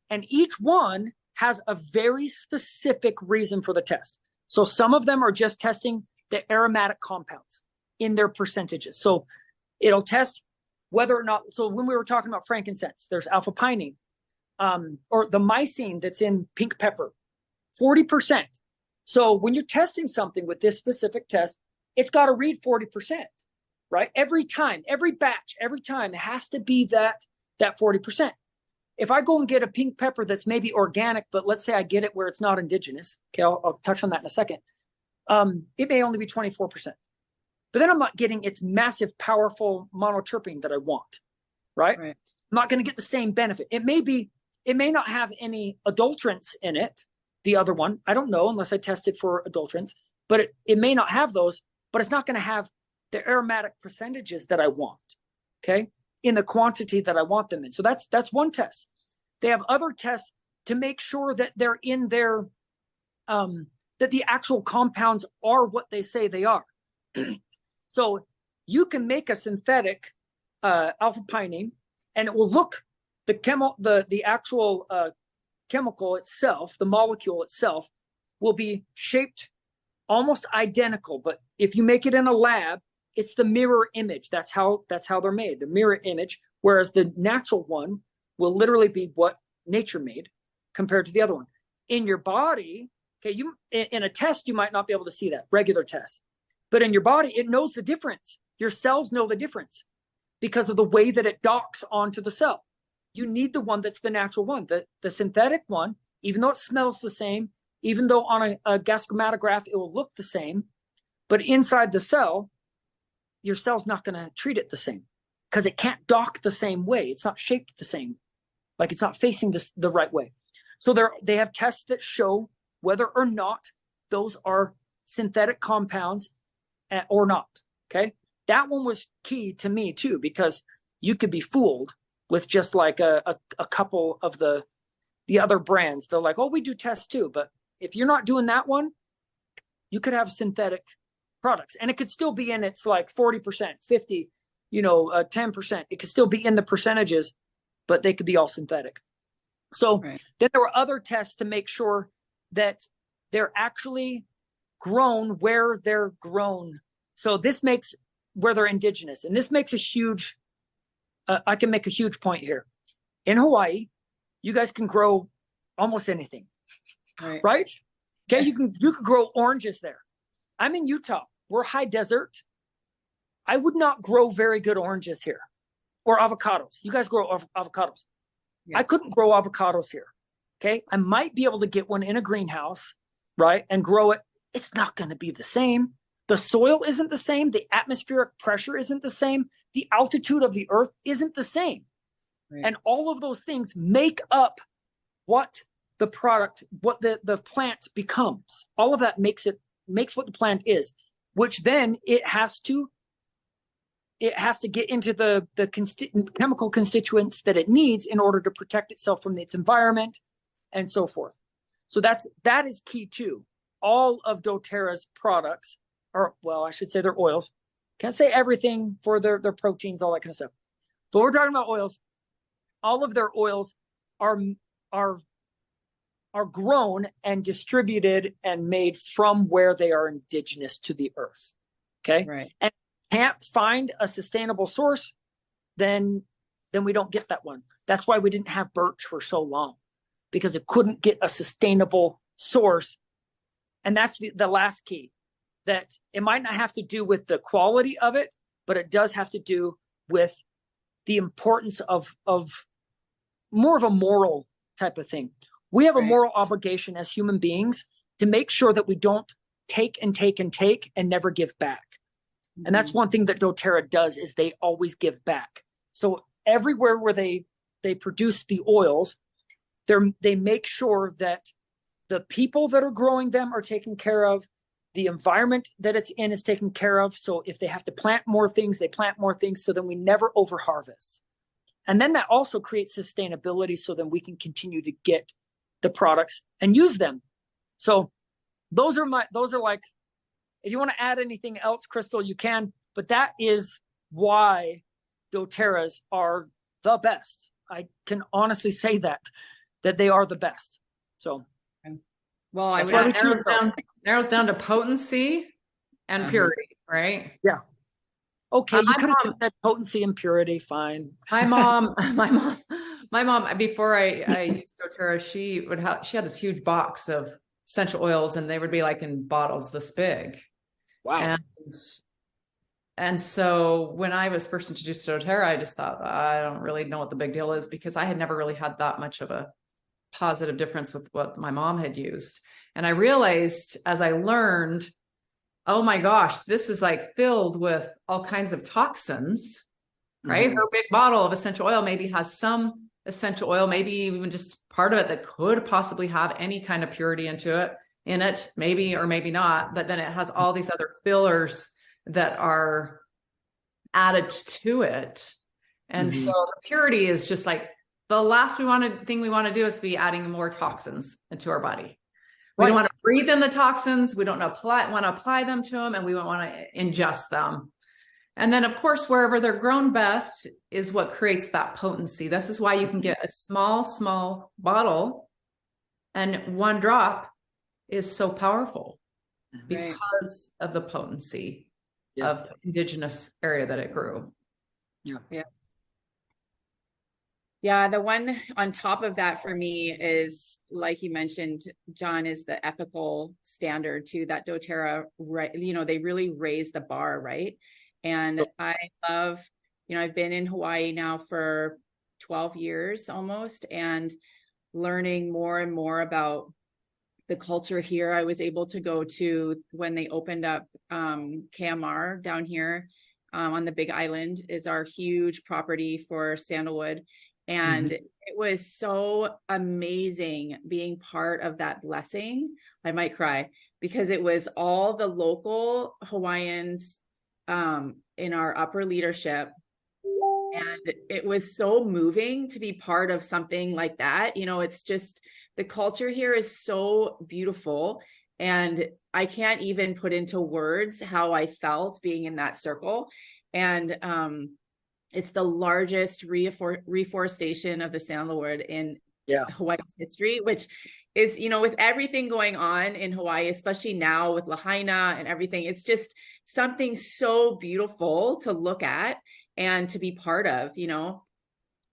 And each one has a very specific reason for the test. So some of them are just testing the aromatic compounds in their percentages. So it'll test whether or not, so when we were talking about frankincense, there's alpha pinene, or the mycene that's in pink pepper, 40%. So when you're testing something with this specific test, it's got to read 40%, right? Every time, every batch, every time, it has to be that 40%. If I go and get a pink pepper that's maybe organic, but let's say I get it where it's not indigenous, okay, I'll touch on that in a second. It may only be 24%. But then I'm not getting its massive, powerful monoterpene that I want, right? I'm not going to get the same benefit. It may not have any adulterants in it, the other one. I don't know unless I test it for adulterants, but it may not have those, but it's not going to have the aromatic percentages that I want, okay, in the quantity that I want them in. So that's one test. They have other tests to make sure that they're in their, that the actual compounds are what they say they are. So you can make a synthetic alpha pinene, and it will look the actual chemical itself, the molecule itself, will be shaped almost identical. But if you make it in a lab, it's the mirror image. That's how they're made, the mirror image. Whereas the natural one will literally be what nature made compared to the other one. In your body, okay, in a test, you might not be able to see that, regular test. But in your body, it knows the difference. Your cells know the difference because of the way that it docks onto the cell. You need the one that's the natural one. The synthetic one, even though it smells the same, even though on a gas chromatograph it will look the same, but inside the cell, your cell's not going to treat it the same because it can't dock the same way. It's not shaped the same, like it's not facing the right way. So they have tests that show whether or not those are synthetic compounds or not. Okay, that one was key to me too, because you could be fooled with just like a couple of the other brands. They're like, oh, we do tests too, but if you're not doing that one, you could have synthetic products, and it could still be in its like 40%, 50, 10%. It could still be in the percentages, but they could be all synthetic. So then there were other tests to make sure that they're actually grown where they're grown. So this makes where they're indigenous, and this makes a huge, I can make a huge point here. In Hawaii, you guys can grow almost anything, right? Okay, you can grow oranges there. I'm in Utah. We're high desert. I would not grow very good oranges here, or avocados. You guys grow avocados. Yeah. I couldn't grow avocados here. Okay, I might be able to get one in a greenhouse, right, and grow it. It's not going to be the same. The soil isn't the same. The atmospheric pressure isn't the same. The altitude of the earth isn't the same. Right. And all of those things make up what the product, what the plant becomes. All of that makes what the plant is, which then it has to get into the chemical constituents that it needs in order to protect itself from its environment and so forth. So that is key too. All of doTERRA's products, or well, I should say their oils. Can't say everything for their proteins, all that kind of stuff. So we're talking about oils. All of their oils are grown and distributed and made from where they are indigenous to the earth. Okay. Right. And can't find a sustainable source, then we don't get that one. That's why we didn't have birch for so long, because it couldn't get a sustainable source. And that's the last key, that it might not have to do with the quality of it, but it does have to do with the importance of more of a moral type of thing. We have a moral obligation as human beings to make sure that we don't take and take and take and never give back. And that's one thing that doTERRA does, is they always give back. So everywhere where they produce the oils, they make sure that the people that are growing them are taken care of. The environment that it's in is taken care of. So if they have to plant more things, they plant more things. So then we never over harvest. And then that also creates sustainability. So then we can continue to get the products and use them. So those are like, if you want to add anything else, Crystal, you can, but that is why doTERRA's are the best. I can honestly say that they are the best. So, well, I would narrows down to potency and purity, right? Yeah. Okay, you could have said potency and purity, fine. My mom, before I used doTERRA, she had this huge box of essential oils, and they would be like in bottles this big. Wow. And so when I was first introduced to doTERRA, I just thought, I don't really know what the big deal is, because I had never really had that much of a positive difference with what my mom had used. And I realized as I learned, oh my gosh, this is like filled with all kinds of toxins, right? Her big bottle of essential oil maybe has some essential oil, maybe even just part of it that could possibly have any kind of purity in it, maybe or maybe not. But then it has all these other fillers that are added to it. And so the purity is just like the last thing we want to do is be adding more toxins into our body. We don't want to breathe in the toxins. We don't want to apply them to them, and we don't want to ingest them. And then, of course, wherever they're grown best is what creates that potency. This is why you can get a small bottle, and one drop is so powerful because of the potency of the indigenous area that it grew. Yeah, the one on top of that for me is, like you mentioned, John, is the ethical standard too, that doTERRA, they really raise the bar, right? And I love, I've been in Hawaii now for 12 years almost, and learning more and more about the culture here. I was able to go to, when they opened up KMR down here on the Big Island, is our huge property for sandalwood. And it was so amazing being part of that blessing. I might cry, because it was all the local Hawaiians in our upper leadership. And it was so moving to be part of something like that. It's just, the culture here is so beautiful. And I can't even put into words how I felt being in that circle. And it's the largest reforestation of the sandalwood in Hawaii's history, which is, with everything going on in Hawaii, especially now with Lahaina and everything, it's just something so beautiful to look at and to be part of,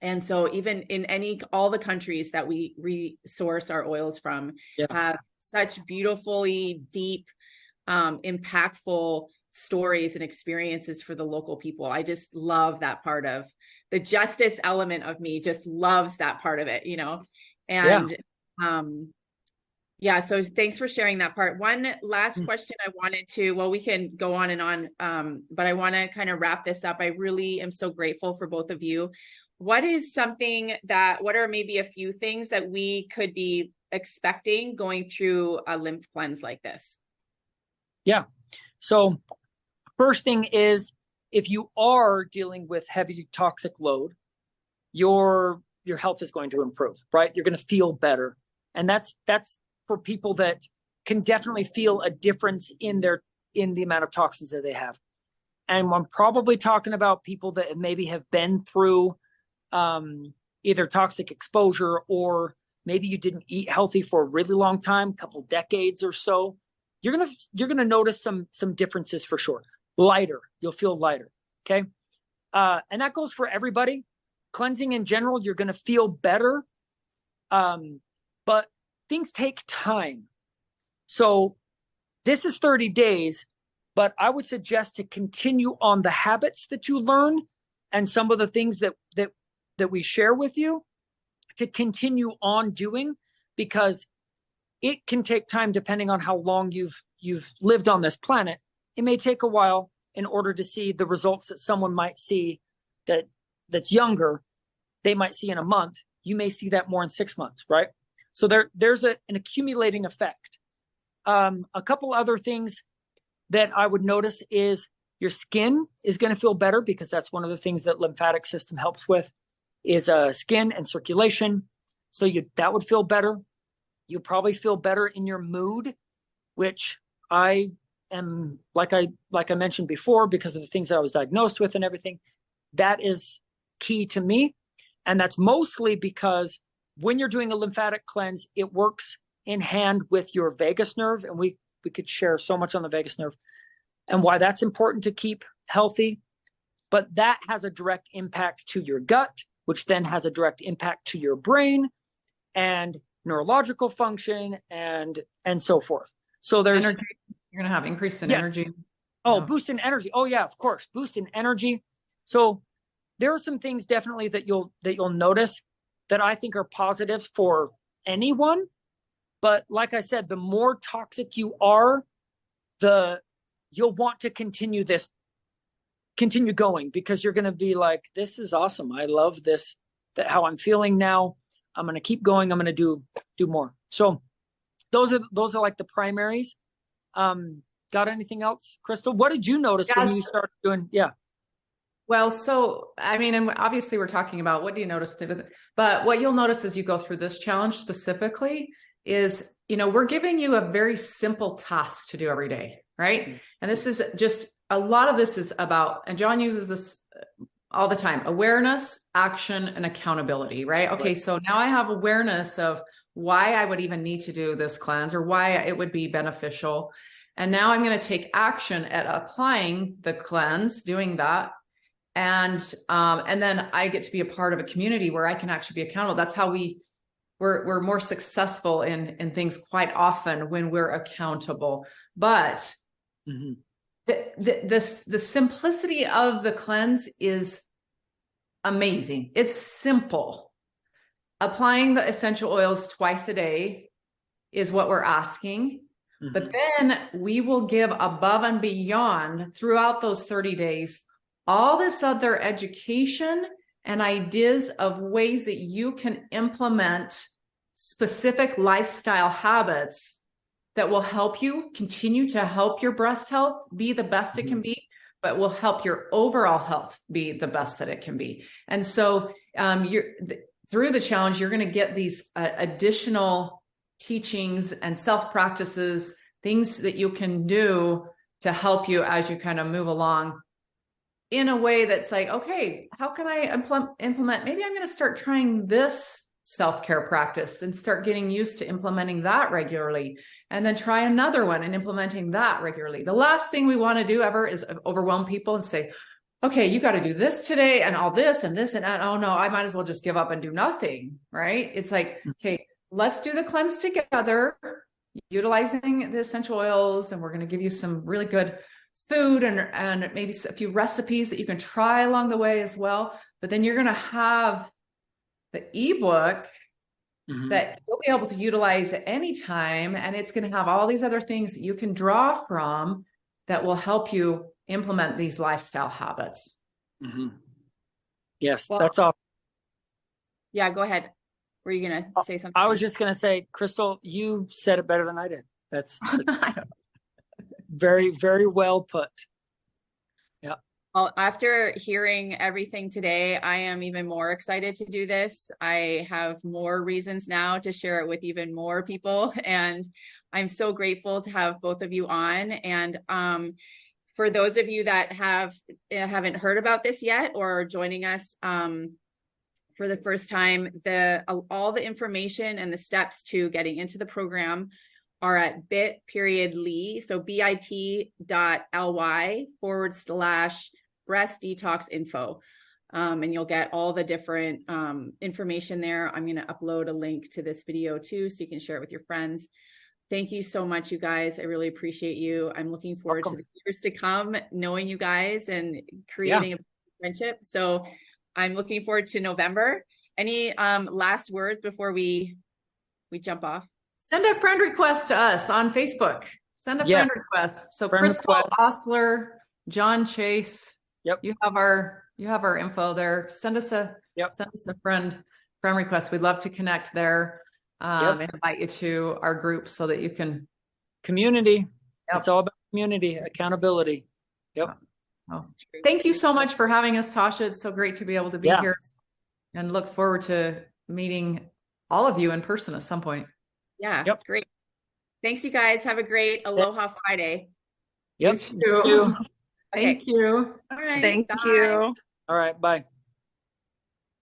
And so even in all the countries that we resource our oils from have such beautifully deep, impactful stories and experiences for the local people. I just love that part of the justice element of me, just loves that part of it, and so thanks for sharing that part. One last question I wanted to, we can go on and on, but I want to kind of wrap this up. I really am so grateful for both of you. What are maybe a few things that we could be expecting going through a lymph cleanse like this? Yeah. So first thing is, if you are dealing with heavy toxic load, your health is going to improve, right? You're going to feel better. And that's for people that can definitely feel a difference in the amount of toxins that they have. And I'm probably talking about people that maybe have been through either toxic exposure, or maybe you didn't eat healthy for a really long time, couple decades or so. You're gonna notice some differences for sure. Lighter, you'll feel lighter. Okay, and that goes for everybody. Cleansing in general, you're gonna feel better, but things take time. So this is 30 days, but I would suggest to continue on the habits that you learn and some of the things that we share with you, to continue on doing, because it can take time depending on how long you've lived on this planet. It may take a while in order to see the results that someone might see that's younger. They might see in a month. You may see that more in 6 months, right? So there's an accumulating effect. A couple other things that I would notice is your skin is going to feel better, because that's one of the things that lymphatic system helps with, is skin and circulation. So that would feel better. You probably feel better in your mood, which I am, like I mentioned before, because of the things that I was diagnosed with and everything. That is key to me. And that's mostly because when you're doing a lymphatic cleanse, it works in hand with your vagus nerve. And we could share so much on the vagus nerve and why that's important to keep healthy. But that has a direct impact to your gut, which then has a direct impact to your brain and neurological function and so forth. So there's energy. You're going to have increase in energy. Oh, boost in energy. Oh yeah, of course. Boost in energy. So there are some things definitely that you'll notice that I think are positives for anyone. But like I said, the more toxic you are, you'll want to continue going, because you're going to be like, this is awesome. I love this, how I'm feeling now. I'm going to keep going. I'm going to do more. So those are like the primaries. Got anything else, Crystal? What did you notice when you started doing? Yeah. Well, so, I mean, and obviously we're talking about what do you notice, but what you'll notice as you go through this challenge specifically is, we're giving you a very simple task to do every day, right? And this is just, a lot of this is about, and John uses this all the time, awareness, action, and accountability, right? Okay, so now I have awareness of why I would even need to do this cleanse, or why it would be beneficial. And now I'm going to take action at applying the cleanse, doing that. And then I get to be a part of a community where I can actually be accountable. That's how we're more successful in things quite often, when we're accountable. But the simplicity of the cleanse is amazing. It's simple. Applying the essential oils twice a day is what we're asking. But then we will give above and beyond throughout those 30 days, all this other education and ideas of ways that you can implement specific lifestyle habits that will help you continue to help your breast health be the best it can be, but will help your overall health be the best that it can be. And so through the challenge, you're going to get these additional teachings and self-practices, things that you can do to help you as you kind of move along in a way that's like, okay, how can I implement? Maybe I'm going to start trying this self-care practice and start getting used to implementing that regularly, and then try another one and implementing that regularly. The last thing we want to do ever is overwhelm people and say, okay, you got to do this today and all this and this and that. Oh no, I might as well just give up and do nothing, right? It's like, okay, let's do the cleanse together, utilizing the essential oils, and we're going to give you some really good food and maybe a few recipes that you can try along the way as well. But then you're going to have the ebook that you'll be able to utilize at any time, and it's going to have all these other things that you can draw from that will help you implement these lifestyle habits. Yes, well, that's all. Yeah, go ahead. Were you going to say something? I was just going to say, Crystal, you said it better than I did. That's very, very well put. Yeah. Well, after hearing everything today, I am even more excited to do this. I have more reasons now to share it with even more people. And I'm so grateful to have both of you on. And for those of you that haven't heard about this yet or are joining us for the first time, all the information and the steps to getting into the program are at bit.ly. So bit.ly/breast detox info. And you'll get all the different information there. I'm going to upload a link to this video too, so you can share it with your friends. Thank you so much, you guys. I really appreciate you. I'm looking forward to the years to come, knowing you guys and creating a friendship. So I'm looking forward to November. Any last words before we jump off? Send a friend request to us on Facebook. Send a friend request. So friend Crystal, request. Ostler, John Chase. Yep. You have our info there. Send us a friend request. We'd love to connect there. And invite you to our group so that you can community. It's all about community, accountability. Yep. Oh. Thank you so much for having us, Tasha. It's so great to be able to be here, and look forward to meeting all of you in person at some point. Yeah. Great. Thanks, you guys. Have a great Aloha Friday. Yep. You too. Okay. Thank you. All right. Thank Bye. you. All right. Bye.